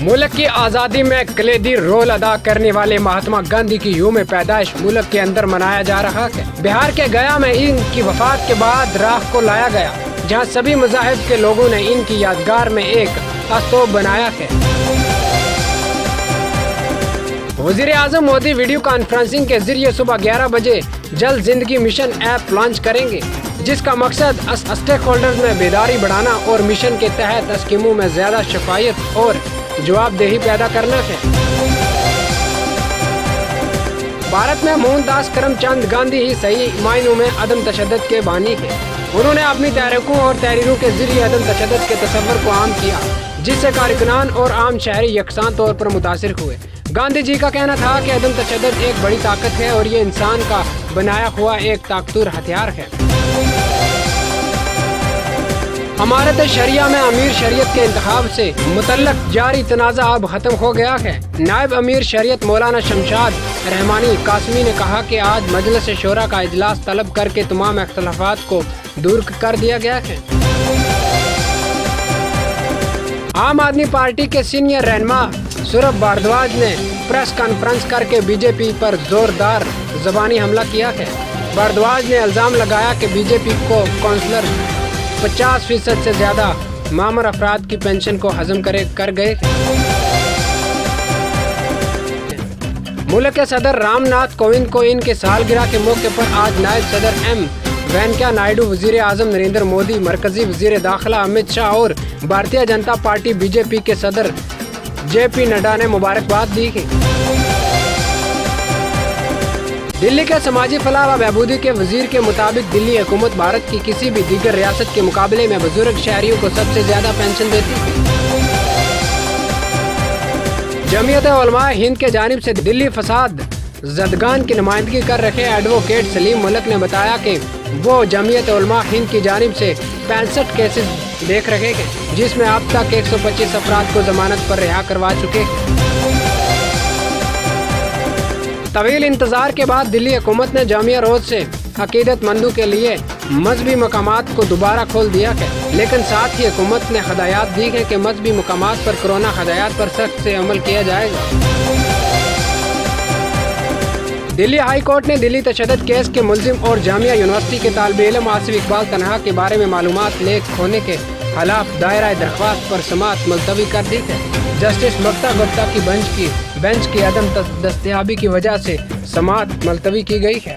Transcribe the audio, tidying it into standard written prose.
मुल्क की आज़ादी में कलीदी रोल अदा करने वाले महात्मा गांधी की यूम पैदाइश मुल्क के अंदर मनाया जा रहा है। बिहार के गया में इनकी वफात के बाद राख को लाया गया, जहां सभी मज़ाहिब के लोगों ने इनकी यादगार में एक स्तूप बनाया है। वज़ीर आज़म मोदी वीडियो कॉन्फ्रेंसिंग के जरिए सुबह 11 बजे जल जिंदगी मिशन ऐप लॉन्च करेंगे, जिसका मकसद स्टेक होल्डर्स में बेदारी बढ़ाना और मिशन के तहत स्कीमों में ज्यादा शफायत और जवाबदेही पैदा करना है। भारत में मोहनदास करमचंद गांधी ही सही मायनों में अदम तशद्दुद के बानी है। उन्होंने अपनी तहरीकों और तहरीरों के जरिए अदम तशद्दुद के तस्वर को आम किया, जिससे कारकुनान और आम शहरी यकसां तौर पर मुतासिर हुए। गांधी जी का कहना था कि अदम तशद्दुद एक बड़ी ताकत है और ये इंसान का बनाया हुआ एक ताकतवर हथियार है। अमारत शरिया में अमीर शरीयत के इंतखाब से मुतल्लक जारी तनाज़ा अब खत्म हो गया है। नायब अमीर शरीयत मौलाना शमशाद रहमानी कासमी ने कहा कि आज मजलिस शोरा का इजलास तलब करके तमाम अख्तलाफात को दूर कर दिया गया है। आम आदमी पार्टी के सीनियर रहनुमा सौरभ भारद्वाज ने प्रेस कॉन्फ्रेंस करके बीजेपी पर जोरदार ज़बानी हमला किया है। भारद्वाज ने इल्ज़ाम लगाया कि बीजेपी को काउंसलर 50% से ज्यादा मामर अफराद की पेंशन को हजम कर गए। मुल्क के सदर रामनाथ कोविंद को इनके सालगिरह के मौके पर आज नायब सदर एम वेंकैया नायडू, वजीर आजम नरेंद्र मोदी, मरकजी वजीर दाखिला अमित शाह और भारतीय जनता पार्टी बीजेपी के सदर JP नड्डा ने मुबारकबाद दी है। दिल्ली के समाजी फलाह व बहबूदी के वजीर के मुताबिक दिल्ली हुकूमत भारत की किसी भी दीगर रियासत के मुकाबले में बुजुर्ग शहरियों को सबसे ज्यादा पेंशन देती है। जमीयत उलमा हिंद के जानिब से दिल्ली फसाद जदगान की नुमाइंदगी कर रखे एडवोकेट सलीम मलिक ने बताया कि वो जमीयत उलमा हिंद की जानिब से 65 केसेस देख रहे हैं, जिसमें अब तक 125 अफराद को जमानत पर रिहा करवा चुके हैं। तवील इंतजार के बाद दिल्ली हुकूमत ने जामिया रोड से अकीदतमंदों के लिए मजहबी मकामात को दोबारा खोल दिया है, लेकिन साथ ही हुकूमत ने हदायत दी है कि मजहबी मकामात पर कोरोना हदायत पर सख्त से अमल किया जाएगा। दिल्ली हाई कोर्ट ने दिल्ली तशद्दुद केस के मुलजिम और जामिया यूनिवर्सिटी के तालिबे इल्म आसिफ इकबाल तनहा के बारे में मालूमात लीक होने के खिलाफ दायरा दरख्वास्त पर समाअत मुलतवी कर दी है। जस्टिस मक्ता गुप्ता की बेंच की अदम दस्तयाबी की वजह से समाअत मुलतवी की गई है।